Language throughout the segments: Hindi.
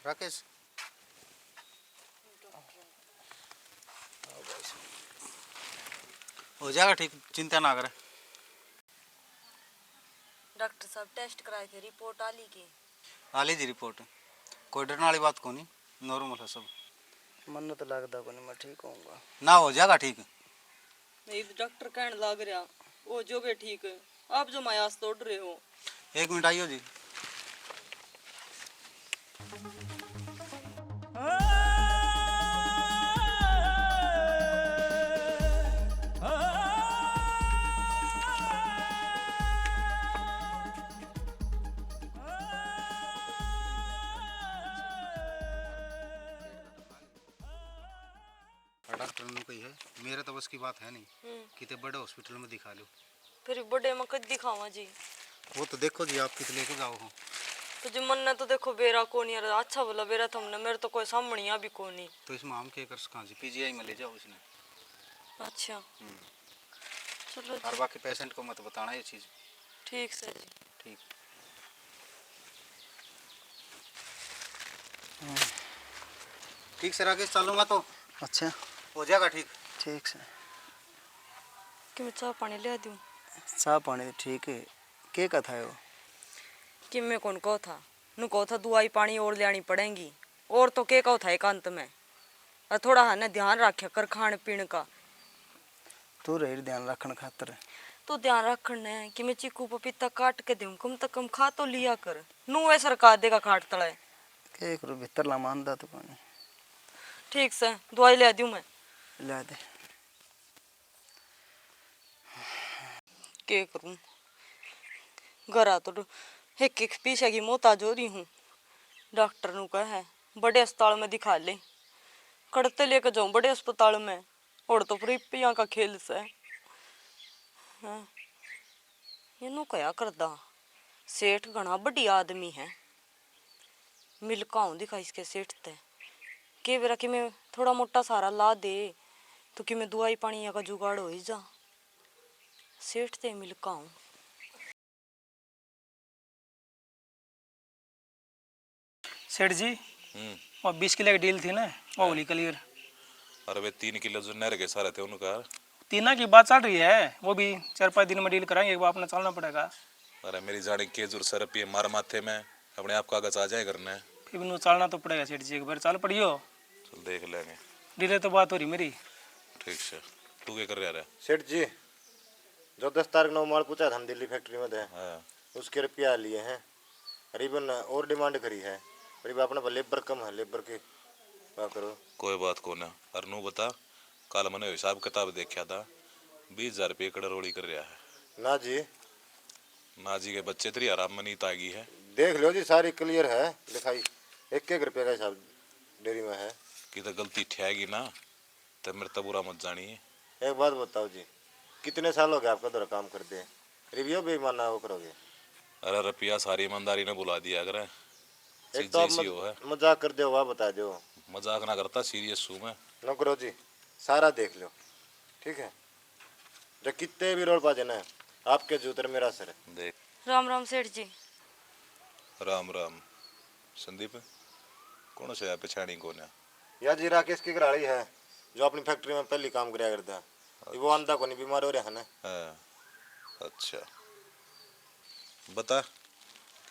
राकेश हो जाएगा ठीक, चिंता ना करें। डॉक्टर साहब टेस्ट कराए थे, रिपोर्ट आ ली की? आ लीजिए रिपोर्ट, कोई डरने वाली बात को नहीं, नॉर्मल है सब। मन तो लगता को नहीं मैं ठीक होऊंगा ना हो जाएगा ठीक। नहीं डॉक्टर कहने लग रहा वो जो भी ठीक है, आप जो मायास तोड़ रहे हो। 1 मिनट आइयो जी। डॉक्टर ने कही है, मेरे तो बस की बात है नहीं, कितने बड़े हॉस्पिटल में दिखा लो। फिर बड़े में कद दिखावा जी? वो तो देखो जी, आप कितने लेके जाओ हो। तो जी मन ने तो देखो बेरा को नहीं, अच्छा बोला बेरा तुमने, मेरे तो कोई सामने भी को नहीं। तो इसमें हम क्या कर सकें जी, पीजीआई में ले जाओ उसने। अच्छा चलो और बाकी पेशेंट को मत बताना ये चीज़। ठीक से जी। ठीक ठीक से राकेश, चलूँगा तो अच्छा हो जाएगा ठीक। ठीक से कि मैं चाह पानी ले दूँ? चाह पानी तो ठीक है, के कथा है वो? कि मैं कौन कहो था, नु कहो था दवाई पानी और ले आनी पड़ेगी, और तो के कहो था एकांत में। और थोड़ा है ना ध्यान रखा कर खाने पीने का। तू रही ध्यान रखने खातर। तो ध्यान रखना है कि मैं चीकू पपीता काट के दूँ, कम से कम खा तो लिया कर, नू ऐसा सरकार देगा काट तले। के करो भीतर ला मानदा तो कोनी। ठीक से दवाई ले दूँ मैं? ला दे। के करूँ, घर आ तो एक एक पीछे की मोहताज हो रही हूँ। डॉक्टर नु कहा है बड़े अस्पताल में दिखा ले, कड़ते लेके जाऊँ बड़े अस्पताल में, और तो रुपया का खेल से। हाँ ये नु क्या करदा, सेठ घना बड़ी आदमी है, मिलका हूँ दिखा इसके सेठ ते के बेरा कि मैं थोड़ा मोटा सारा ला दे तो कि मैं दवाई पानी का जुगाड़ हो ही जा, सेठ ते मिलका हूँ। सेठ जी वो 20 किलो की डील थी ना, वो होली क्लियर। अरे वे 3 किलो जो नहर के सारे थे उनका। तीना की बात चल रही है, वो भी 4-5 दिन में डील कराएंगे, एक बार अपना चलना पड़ेगा। अरे मेरी जाने के जुर सर पे मार माथे में अपने आप कागज आ जाए करने। फिर भी चलना तो पड़ेगा सेठ जी, एक बार चल पड़ियो। चल देख लेंगे। डीले तो बात हो रही मेरी। ठीक से तू क्या कर रहा है? सेठ जी जो 10 तारीख को माल पूछा था हम दिल्ली फैक्ट्री में थे, हाँ। उसके रुपया लिए हैं, करीबन और डिमांड करी है, करीब अपने लेबर कम है, लेबर के क्या करो। कोई बात को ना। और नू बता, कल मैंने हिसाब किताब देखा था, 20,000 रुपये कड़रोड़ी कर रहा है। ना जी, ना जी के बच्चे तेरी आराम में नीत आ गई है। देख लो जी सारी क्लियर है लिखाई, 1-1 रुपये का हिसाब डेयरी में है। कि तो गलती ठहगी ना तो मेरे तो बुरा मत जानी है। एक बात बताओ जी, कितने साल हो गए आपका दौरा काम करते हैं, रिव्यू भी मानना वो करोगे? अरे रुपया सारी ईमानदारी ने बुला दिया अगर एक तो आप मजाक कर दो, वाह बता दो। मजाक ना करता, सीरियस हूँ मैं। न करो जी, सारा देख लो ठीक है, जो कितने भी रोड पा देना आपके जूतर मेरा सर। देख। राम राम सेठ जी। राम राम। संदीप कौन से है पिछाड़ी को ना? या जी राकेश की घराड़ी है, जो अपनी फैक्ट्री में पहली काम कराया करता है। अच्छा। वो आंधा को नहीं बीमार हो रहा है ना। हाँ। अच्छा बता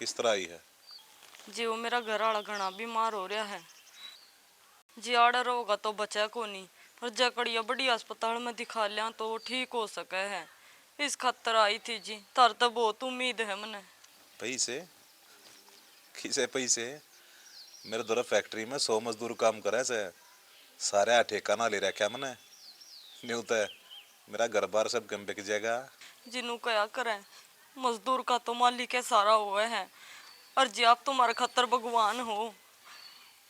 किस तरह आई है? जी वो मेरा घर वाला घना बीमार हो रहा है जी, आर्डर होगा तो बचा को नहीं, पर जकड़िया बड़ी अस्पताल में दिखा लिया तो वो ठीक हो सके है, इस खातर आई थी जी। तर तो बहुत उम्मीद है मने। पैसे किसे पैसे? मेरे दौरा फैक्ट्री में 100 मजदूर काम करे से, सारे ठेका ना ले रखा मैंने, नहीं होता है मेरा घर बार सब गम बिक जाएगा। जिनू क्या करे, मजदूर का तो मालिक है सारा हुआ है, और जी आप तुम्हारे खतर भगवान हो,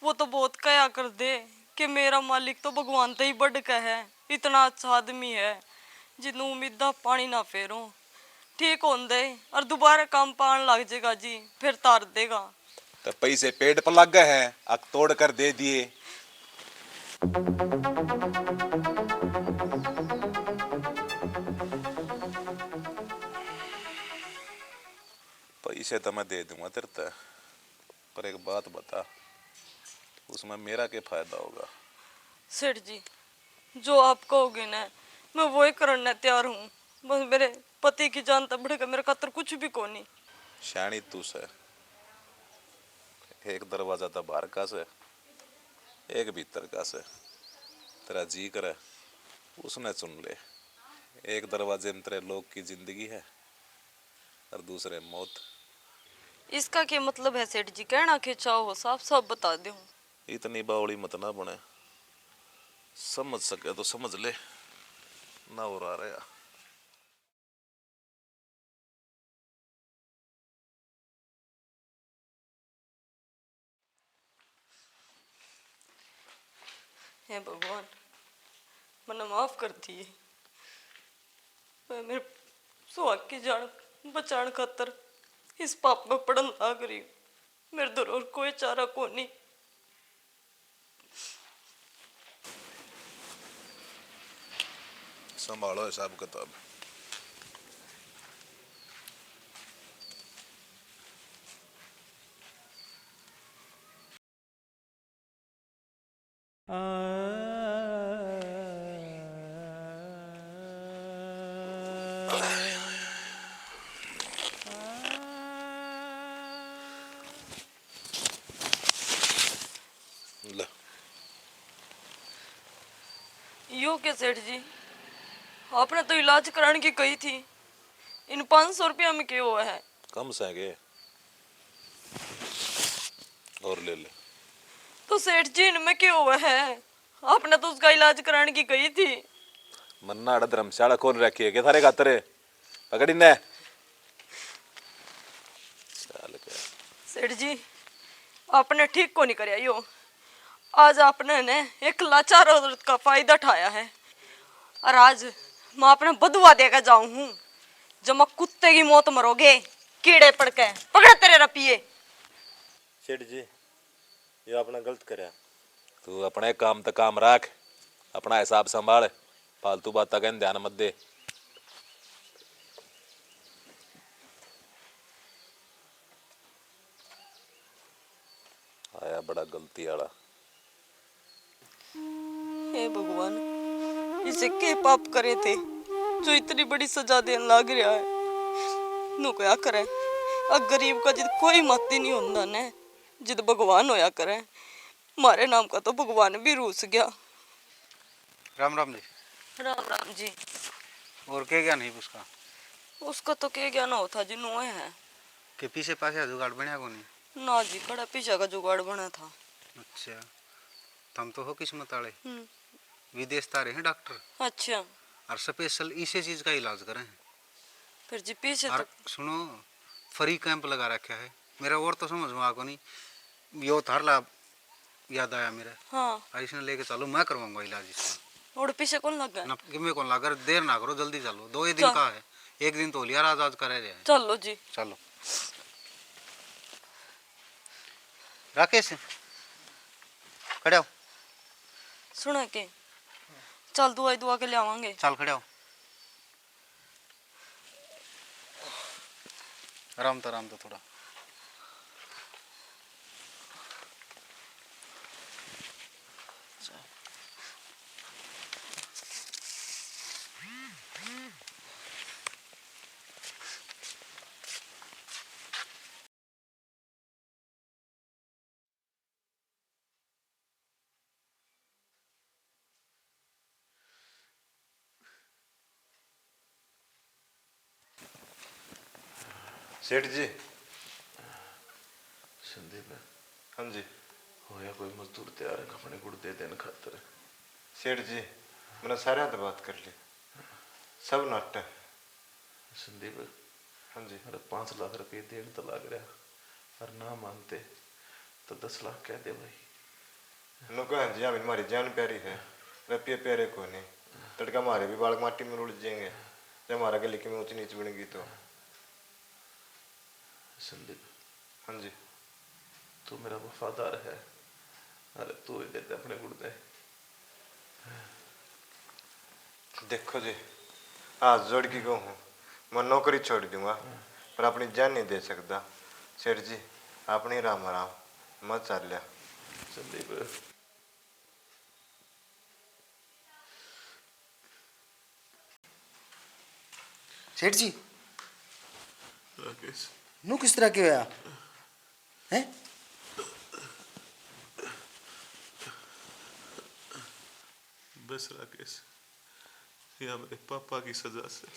वो तो बहुत कया कर दे कि मेरा मालिक तो भगवान तो ही बढ़ का है, इतना अच्छा आदमी है जिनू उम्मीदा पानी ना फेरो, ठीक हो दे और दोबारा काम पान लग जाएगा जी, फिर तार देगा। तो पैसे पेट पर लग गए हैं, अक तोड़ कर दे दिए। पैसे तो मैं दे दूंगा तेरे, पर एक बात बता, उसमें मेरा क्या फायदा होगा? सेठ जी, जो आप कहोगे ना मैं वही करने तैयार हूँ। बस मेरे पति की जान तब बढ़ेगा, मेरे खातर कुछ भी को नहीं। शानी तू से एक दरवाजा तो बाहर का से, एक भीतर का से। तेरा जी करे उसने चुन ले। एक दरवाजे में तेरे लोग की जिंदगी है और दूसरे मौत। इसका क्या मतलब है सेठ जी? कहना के चाहो साफ साफ बता दो। इतनी बावड़ी मत ना बने, समझ सके तो समझ ले, ना हो रहा। हे भगवान, मने माफ कर दिए। मैं मेरे सुहाग की जान बचाने खातर इस पाप में पड़न लाग रही हूँ। मेरे दूर और कोई चारा को नहीं। संभालो हिसाब किताब। ले। यो के सेठ जी, आपने तो इलाज कराने की कही थी। इन 500 रुपया में क्या हुआ है? कम सगे और ले ले। तो सेठ जी इनमें क्या हुआ है? आपने तो उसका इलाज कराने की कही थी। मन्ना धर्मशाला कौन रखी है क्या थारे खातरे? पकड़ी ने चल के। सेठ जी, आपने ठीक को नहीं कराया यो। आज आपने ने एक लाचार औरत का फायदा उठाया है और आज मैं अपने बदुआ देकर जाऊं हूँ। जब मैं कुत्ते की मौत मरोगे कीड़े पड़ के पकड़ तेरे रपिए। सेठ जी ये आपने गलत करा। तू अपने काम तक काम रख, अपना हिसाब संभाल, फालतू बात का ध्यान मत दे। आया बड़ा गलती वाला। हे भगवान, इसे के पाप करे थे जो इतनी बड़ी सजा देने लग रहा है। नु क्या करे, अब गरीब का जिद कोई मती नहीं होता ने, जिद भगवान होया करे। मारे नाम का तो भगवान भी रूस गया। राम राम जी। राम राम जी। और क्या क्या नहीं उसका? उसका तो क्या ज्ञान होता जी, नुए है कि पीछे पासे जुगाड़ बना को नहीं? ना जी, कड़ा पीछा का जुगाड़ बना था। अच्छा, तुम तो हो किस्मत वाले। हम्म। विदेश तारे हैं डॉक्टर अच्छा, और स्पेशल इसी चीज का इलाज करें। फिर जी पीछे और तो सुनो, फ्री कैंप लगा रखा है। मेरा और तो समझ में आको नहीं, यो थार लाभ याद आया मेरा। हाँ। और इसने लेके चलो, मैं करवाऊंगा इलाज इसका। और पीछे कौन लगा? ना कि मैं कौन लगा, देर ना करो, जल्दी चलो। 2 ही दिन का है, एक दिन तो लिया, आज आज करे रहे हैं। चलो जी। चलो राकेश, खड़े हो। सुना के चल दुआ दुआ के ले आवांगे। चल खड़े हो। आराम तो थोड़ा। सेठ जी। संदीप हाँ जी। होया कोई मजदूर तैयार है अपने गुड़ दे देने खातर? सेठ जी मैंने सारे तो बात कर ली, सब नट है। संदीप हाँ जी। मेरे 5 लाख रुपये देने तो लग रहा, और ना मानते तो 10 लाख कह दे भाई। नो कह जी, हमें हमारी जान प्यारी है, रुपये प्यारे को नहीं। तड़का हमारे भी बाल माटी में उड़ जाएंगे जब हमारा गले की में ऊंची नीच बनेगी तो। संदीप हाँ जी। तू मेरा वफादार है, अरे तू ही देते अपने गुड़ दे। देखो जी, हाथ जोड़ की कहूँ, मैं नौकरी छोड़ दूंगा पर अपनी जान नहीं दे सकता। सेठ जी अपनी राम राम, मत चल लिया। संदीप सेठ जी राकेश नु किस तरह के होया हैं? बस राकेश या मेरे पापा की सजा से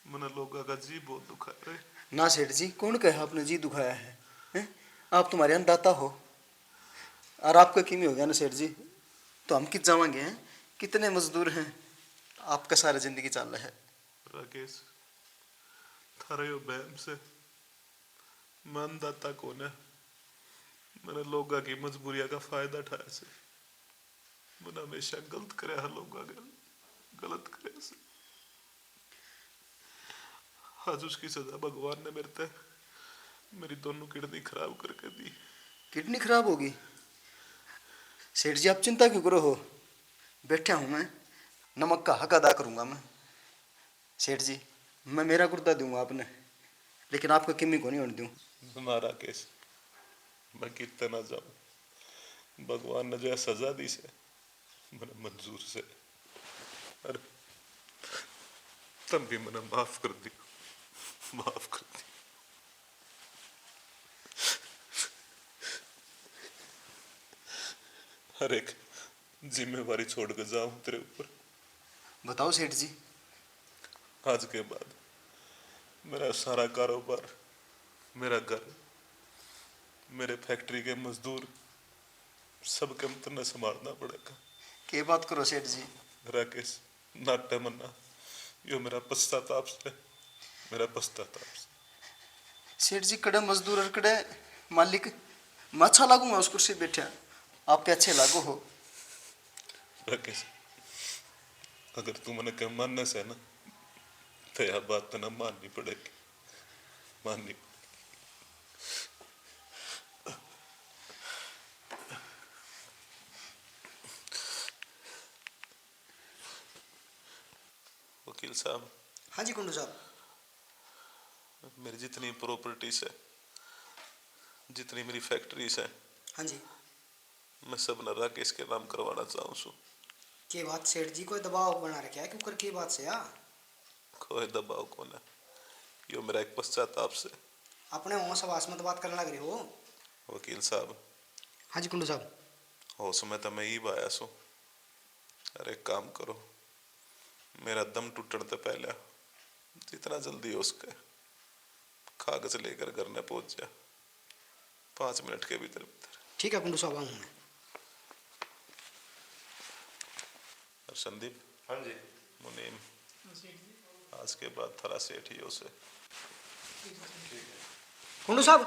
मैंने लोगों का जी बहुत दुखा रहे। ना सेठ जी, कौन कहा आपने जी दुखाया है, हैं? आप तुम्हारे अन्नदाता हो और आपका किमी हो गया ना सेठ जी, तो हम कित जावांगे हैं? कितने मजदूर हैं, आपका सारा जिंदगी चल रहा है। राकेश थारे यो बहम से मानदाता कौन है? मैंने लोगों की मजबूरियां का फायदा उठाया से मैंने हमेशा गलत करे हर लोगों गलत करे से आज उसकी सजा भगवान ने मेरे ते मेरी दोनों किडनी खराब करके दी। किडनी खराब होगी? सेठ जी आप चिंता क्यों करो हो, बैठा हूँ मैं, नमक का हक अदा करूंगा मैं। सेठ जी मैं मेरा कुर्ता दूंगा आपने, लेकिन आपका किमी को नहीं होने दूं। ना राकेश मैं कितना ना जाऊं, भगवान ने जो है सजा दी से मैंने मंजूर से अरे तब भी मैंने माफ कर दी, माफ कर दी। हर एक जिम्मेवारी छोड़ कर जाऊं तेरे ऊपर। बताओ सेठ जी। आज के बाद मेरा सारा कारोबार, मेरा घर, मेरे फैक्ट्री के मजदूर सबके तुमने संभालना पड़ेगा। क्या बात करो सेठ जी। राकेश नाट्य मन्ना यो मेरा पश्चाताप से, मेरा पश्चाताप से। सेठ जी कड़े मजदूर और कड़े मालिक, मैं अच्छा लागूंगा उस कुर्सी पे बैठा, आपके अच्छे लागू हो। राकेश अगर तू मैंने कह मानने से ना तो यह बात तो ना माननी पड़ेगी, माननी। वकील साहब। हाँ जी कुंडू साहब। मेरी जितनी प्रॉपर्टीज है, जितनी मेरी फैक्ट्रीज है, हाँ जी। मैं सब न राकेश के नाम करवाना चाहूँ सु। के बात सेठ जी, कोई दबाव बना रखा है क्यों कर की बात से यार? कोई दबाव कौन है, यो मेरा एक पश्चाताप से। अपने होश हवास में बात करने लग रहे हो। वकील साहब। हाँ जी कुंडू साहब। होश में तो मैं ही बाया सु। अरे एक काम करो, मेरा दम टूटने से पहले जितना जल्दी हो सके कागज लेकर घर में पहुंच जा, 5 मिनट के भीतर भीतर। ठीक है कुंडू साहब, आऊँ मैं। और संदीप। हाँ जी। मुनीम आज के बाद थरा सेठ ही से। कुंडू साहब।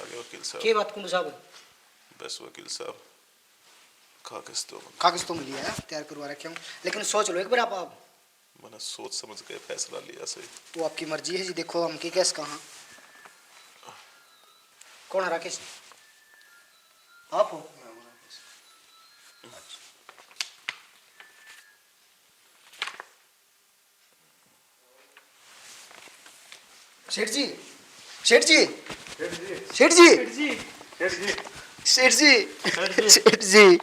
आगे वकील साहब। के बात कुंडू साहब? बस वकील साहब कागज तो मिल लिया है, तैयार करवा रखे हूँ, लेकिन सोच लो एक बार आप। मैंने सोच समझ के फैसला लिया सही। वो आपकी मर्जी है जी। देखो हम की केस कहाँ। कौन है राकेश? आप हो? सेठ जी, सेठ जी, सेठ जी, सेठ जी, सेठ जी, सेठ जी, सेठ जी।